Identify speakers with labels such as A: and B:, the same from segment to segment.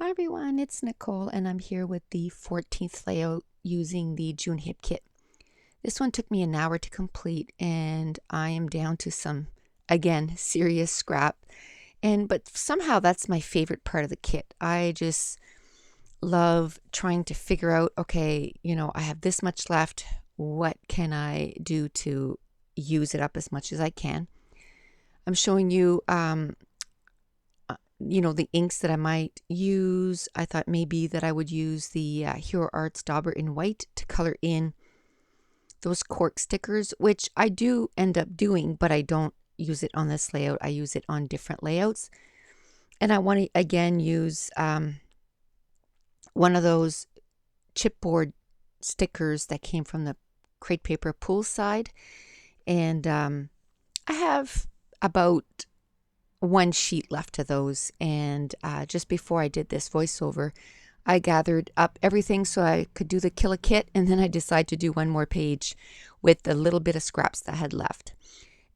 A: Hi everyone, it's Nicole and I'm here with the 14th layout using the June Hip Kit. This one took me an hour to complete and I am down to some, again, serious scrap. But somehow that's my favorite part of the kit. I just love trying to figure out, okay, I have this much left. What can I do to use it up as much as I can? I'm showing you the inks that I might use. I thought maybe that I would use the Hero Arts Dauber in white to color in those cork stickers, which I do end up doing, but I don't use it on this layout. I use it on different layouts. And I want to again use one of those chipboard stickers that came from the Crate Paper Poolside. And I have about one sheet left of those, and just before I did this voiceover I gathered up everything so I could do the Kill a Kit, and then I decided to do one more page with the little bit of scraps that I had left.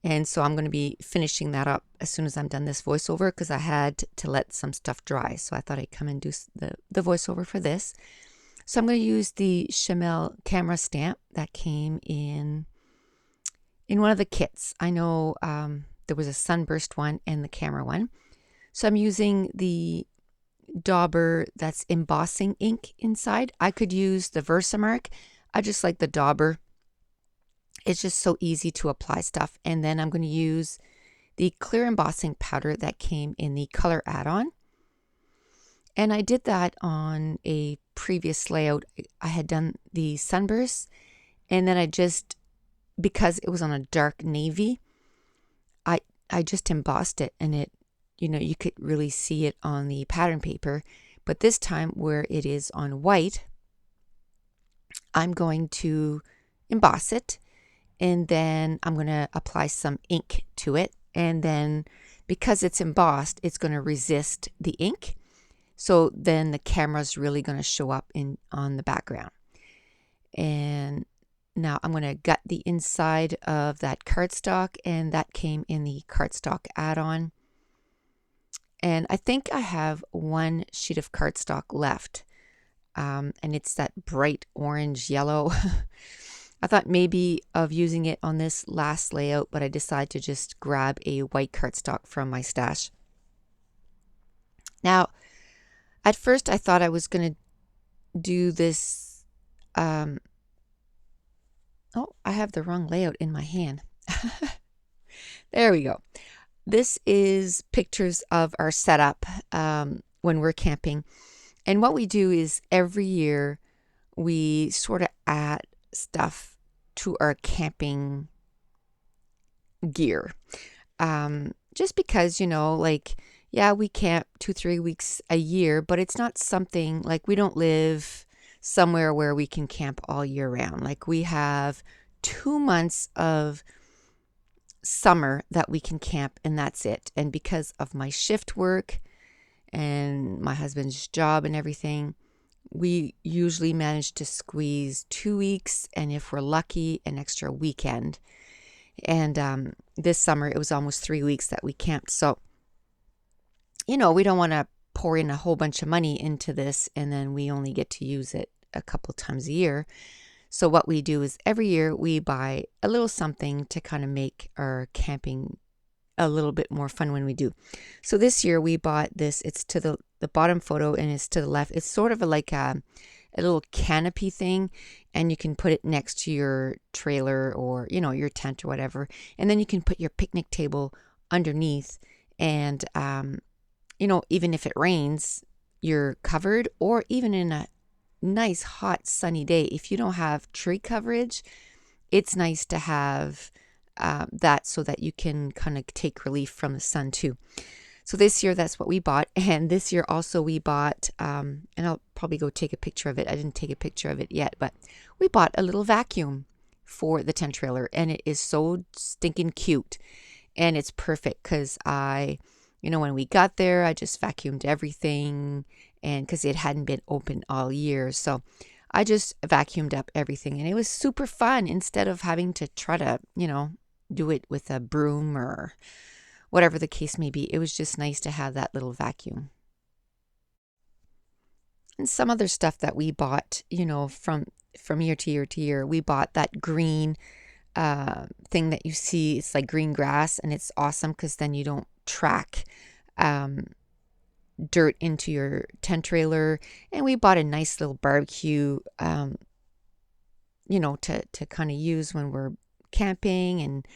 A: And so I'm going to be finishing that up as soon as I'm done this voiceover, because I had to let some stuff dry, so I thought I'd come and do the voiceover for this. So I'm going to use the Chamel camera stamp that came in one of the kits. I know there was a sunburst one and the camera one. So I'm using the Dauber that's embossing ink inside. I could use the Versamark. I just like the Dauber. It's just so easy to apply stuff. And then I'm going to use the clear embossing powder that came in the color add-on. And I did that on a previous layout. I had done the sunburst, and then because it was on a dark navy, I just embossed it, and it, you could really see it on the pattern paper. But this time, where it is on white, I'm going to emboss it, and then I'm going to apply some ink to it. And then because it's embossed, it's going to resist the ink. So then the camera's really going to show up on the background. And now I'm going to gut the inside of that cardstock, and that came in the cardstock add-on. And I think I have one sheet of cardstock left, and it's that bright orange yellow. I thought maybe of using it on this last layout, but I decided to just grab a white cardstock from my stash. Now, at first I thought I was going to do this oh, I have the wrong layout in my hand. There we go. This is pictures of our setup when we're camping. And what we do is every year we sort of add stuff to our camping gear. Just because, yeah, we camp 2-3 weeks a year, but it's not something like, we don't live somewhere where we can camp all year round. Like, we have 2 months of summer that we can camp, and that's it. And because of my shift work and my husband's job and everything, we usually manage to squeeze 2 weeks, and if we're lucky, an extra weekend. And this summer it was almost 3 weeks that we camped. So we don't want to pour in a whole bunch of money into this and then we only get to use it a couple times a year. So what we do is every year we buy a little something to kind of make our camping a little bit more fun when we do. So this year we bought this. It's to the bottom photo, and it's to the left. It's sort of like a little canopy thing, and you can put it next to your trailer or your tent or whatever, and then you can put your picnic table underneath, and even if it rains, you're covered. Or even in a nice hot sunny day, if you don't have tree coverage, it's nice to have that, so that you can kind of take relief from the sun too. So this year that's what we bought. And this year also we bought and I'll probably go take a picture of it. I didn't take a picture of it yet, but we bought a little vacuum for the tent trailer, and it is so stinking cute. And it's perfect because when we got there, I just vacuumed everything, and because it hadn't been open all year, so I just vacuumed up everything, and it was super fun. Instead of having to try to do it with a broom or whatever the case may be, it was just nice to have that little vacuum. and some other stuff that we bought, from year to year to year. We bought that green thing that you see. It's like green grass, and it's awesome because then you don't track um, dirt into your tent trailer. And we bought a nice little barbecue, to kind of use when we're camping. And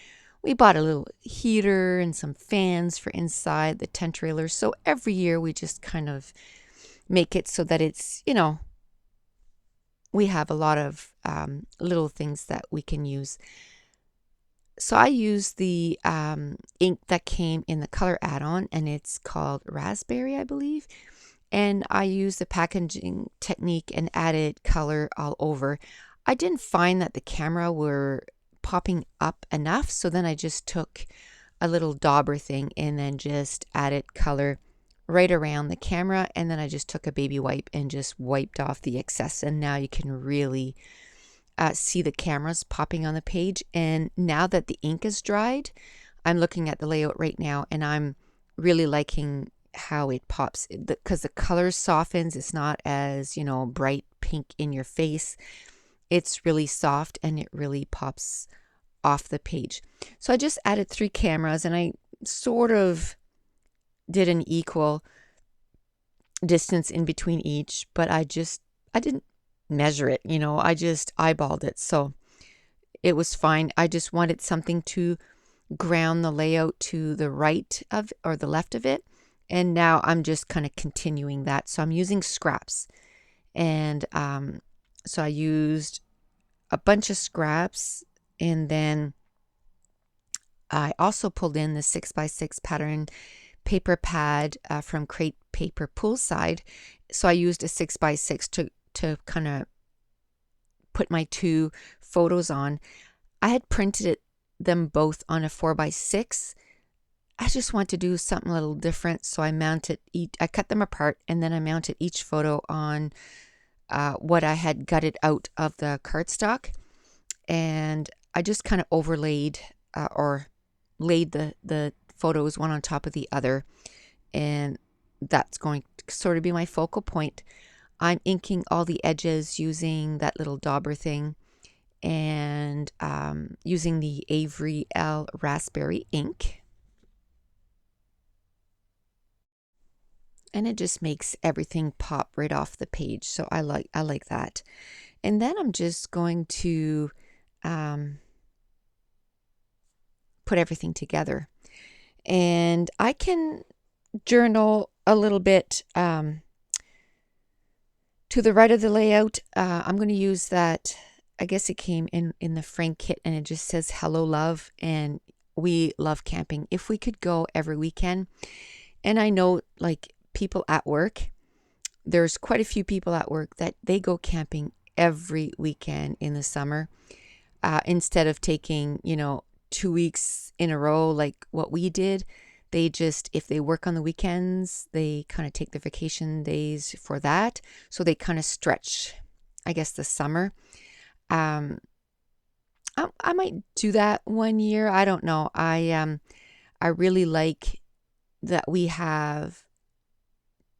A: we bought a little heater and some fans for inside the tent trailer. So every year we just kind of make it so that it's, we have a lot of little things that we can use. So I use the ink that came in the color add-on, and it's called Raspberry, I believe. And I used the packaging technique and added color all over. I didn't find that the camera were popping up enough, so then I just took a little dauber thing and then just added color right around the camera, and then I just took a baby wipe and just wiped off the excess, and now you can really see the cameras popping on the page. And now that the ink is dried, I'm looking at the layout right now, and I'm really liking how it pops because the color softens. It's not as bright pink in your face. It's really soft and it really pops off the page. So I just added 3 cameras, and I sort of did an equal distance in between each, but I didn't measure it, I just eyeballed it. So it was fine. I just wanted something to ground the layout to the right of or the left of it. And now I'm just kind of continuing that. So I'm using scraps. And so I used a bunch of scraps, and then I also pulled in the 6x6 pattern paper pad from Crate Paper Poolside. So I used a 6x6 to kind of put my 2 photos on. I had printed them both on a 4x6. I just want to do something a little different, so I cut them apart, and then I mounted each photo on what I had gutted out of the cardstock, and I just kind of overlaid or laid the photos one on top of the other, and that's going to sort of be my focal point. I'm inking all the edges using that little dauber thing, and using the Avery L Raspberry ink. And it just makes everything pop right off the page. So I like that. And then I'm just going to put everything together. And I can journal a little bit to the right of the layout. I'm going to use that. I guess it came in the Frank kit, and it just says hello love, and we love camping. If we could go every weekend, and I know like people at work, there's quite a few people at work that they go camping every weekend in the summer, instead of taking 2 weeks in a row like what we did. They just, if they work on the weekends, they kind of take the vacation days for that, so they kind of stretch, I guess, the summer. I might do that one year. I don't know. I really like that we have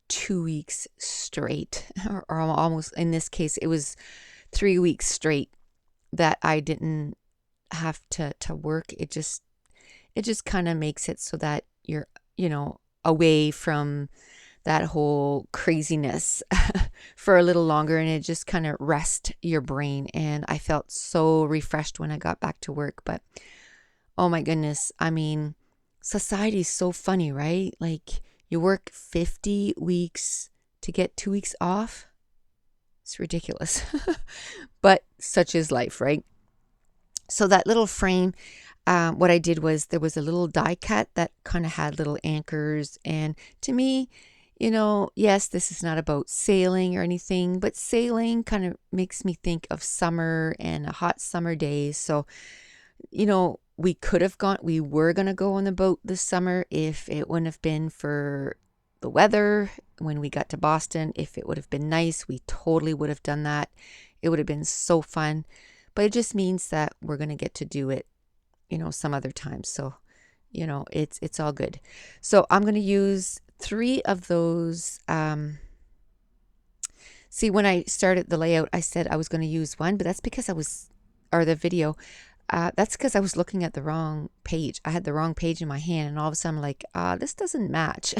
A: 2 weeks straight, or almost, in this case it was 3 weeks straight, that I didn't have to work. It just kind of makes it so that you're away from that whole craziness for a little longer, and it just kind of rest your brain. And I felt so refreshed when I got back to work. But oh my goodness, I mean, society's so funny, right? Like, you work 50 weeks to get 2 weeks off. It's ridiculous. But such is life, right? So that little frame, what I did was there was a little die cut that kind of had little anchors. And to me, yes, this is not about sailing or anything, but sailing kind of makes me think of summer and a hot summer day. So, we were going to go on the boat this summer if it wouldn't have been for the weather. When we got to Boston, if it would have been nice, we totally would have done that. It would have been so fun. But it just means that we're going to get to do it, some other time. So, it's all good. So I'm going to use 3 of those See, when I started the layout, I said I was going to use one, but that's because or the video, that's because I was looking at the wrong page. I had the wrong page in my hand, and all of a sudden I'm like, this doesn't match.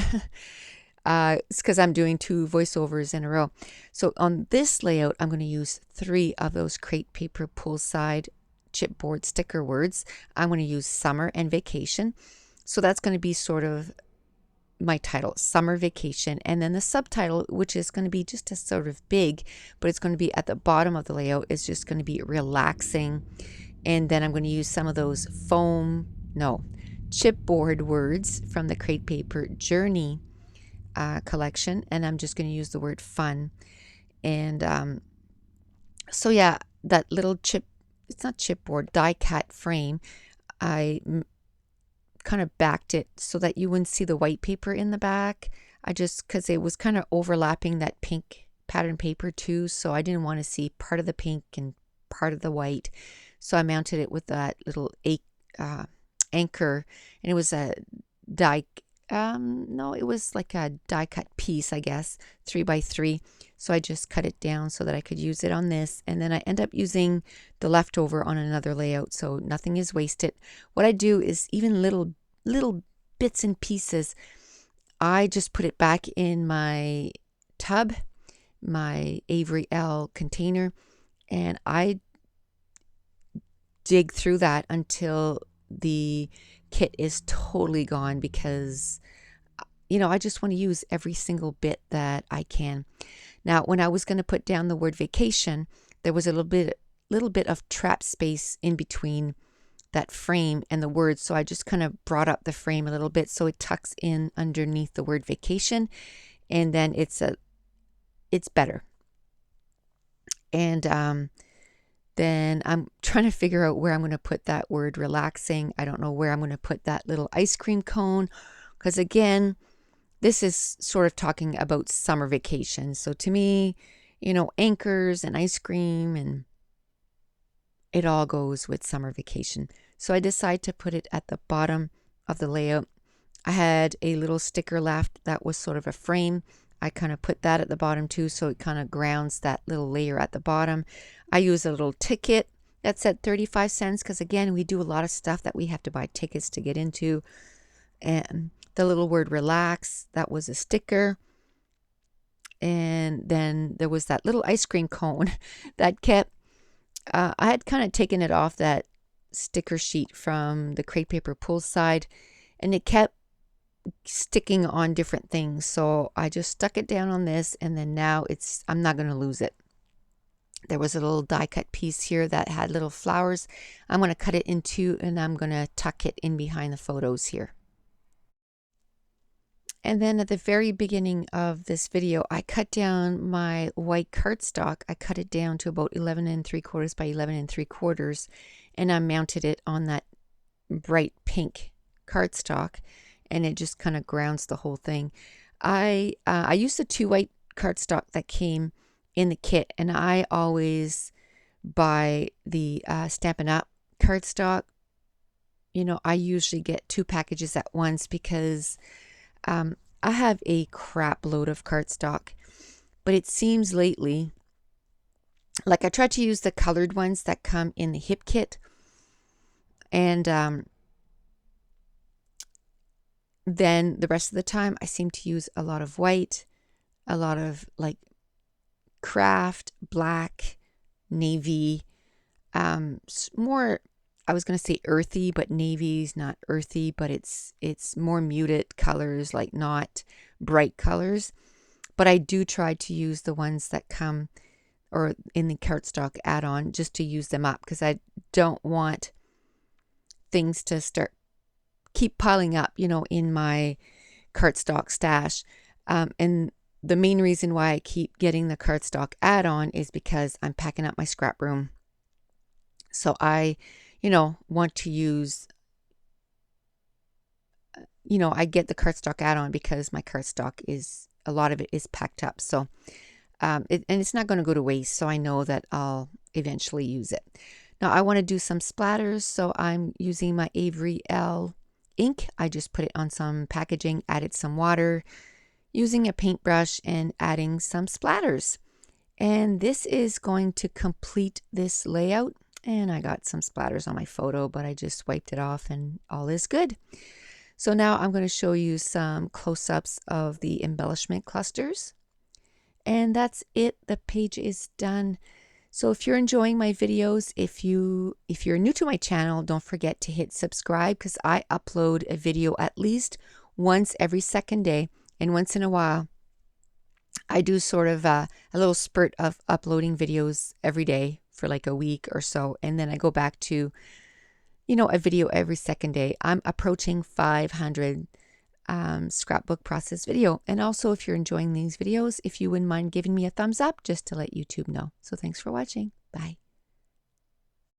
A: It's because I'm doing 2 voiceovers in a row. So on this layout, I'm going to use 3 of those crepe paper pull side chipboard sticker words. I'm going to use summer and vacation. So that's going to be sort of my title, summer vacation, and then the subtitle, which is going to be just a sort of big, but it's going to be at the bottom of the layout, is just going to be relaxing. And then I'm going to use some of those chipboard words from the crepe paper journey collection, and I'm just going to use the word fun. And so yeah, that little it's not chipboard, die cut frame, I kind of backed it so that you wouldn't see the white paper in the back. Because it was kind of overlapping that pink pattern paper too, so I didn't want to see part of the pink and part of the white. So I mounted it with that little anchor, and it was a it was like a die cut piece, I guess, 3x3. So I just cut it down so that I could use it on this, and then I end up using the leftover on another layout, so nothing is wasted. What I do is even little bits and pieces, I just put it back in my tub, my Avery L container, and I dig through that until the kit is totally gone, because I just want to use every single bit that I can. Now, when I was going to put down the word vacation, there was a little bit of trap space in between that frame and the words, so I just kind of brought up the frame a little bit so it tucks in underneath the word vacation, and then it's better. And then I'm trying to figure out where I'm going to put that word relaxing. I don't know where I'm going to put that little ice cream cone, because again, this is sort of talking about summer vacation. So to me, anchors and ice cream, and it all goes with summer vacation. So I decided to put it at the bottom of the layout. I had a little sticker left that was sort of a frame. I kind of put that at the bottom too, so it kind of grounds that little layer at the bottom. I use a little ticket that's at 35 cents, because again, we do a lot of stuff that we have to buy tickets to get into. And the little word relax, that was a sticker. And then there was that little ice cream cone that kept, I had kind of taken it off that sticker sheet from the crepe paper pull side, and it kept sticking on different things. So I just stuck it down on this, and then now I'm not going to lose it. There was a little die cut piece here that had little flowers. I'm going to cut it in 2, and I'm going to tuck it in behind the photos here. And then at the very beginning of this video, I cut down my white cardstock. I cut it down to about 11 3/4 by 11 3/4, and I mounted it on that bright pink cardstock, and it just kind of grounds the whole thing. I used the 2 white cardstock that came in the kit, and I always buy the Stampin' Up! Cardstock. I usually get 2 packages at once, because I have a crap load of cardstock, but it seems lately, like I tried to use the colored ones that come in the hip kit, and then the rest of the time I seem to use a lot of white, a lot of like craft, black, navy, more, I was going to say earthy, but navy's not earthy, but it's more muted colors, like not bright colors. But I do try to use the ones that come or in the cardstock add-on, just to use them up, because I don't want things to keep piling up, in my cardstock stash. And the main reason why I keep getting the cardstock add-on is because I'm packing up my scrap room. So I want to use, I get the cardstock add-on because my cardstock a lot of it is packed up. So, and it's not going to go to waste. So I know that I'll eventually use it. Now I want to do some splatters. So I'm using my Avery L ink. I just put it on some packaging, added some water, using a paintbrush, and adding some splatters. And this is going to complete this layout. And I got some splatters on my photo, but I just wiped it off and all is good. So now I'm going to show you some close-ups of the embellishment clusters. And that's it. The page is done. So if you're enjoying my videos, if you're new to my channel, don't forget to hit subscribe, because I upload a video at least once every second day. And once in a while, I do sort of a little spurt of uploading videos every day for like a week or so. And then I go back to, a video every second day. I'm approaching 500 scrapbook process video. And also, if you're enjoying these videos, if you wouldn't mind giving me a thumbs up just to let YouTube know. So thanks for watching. Bye.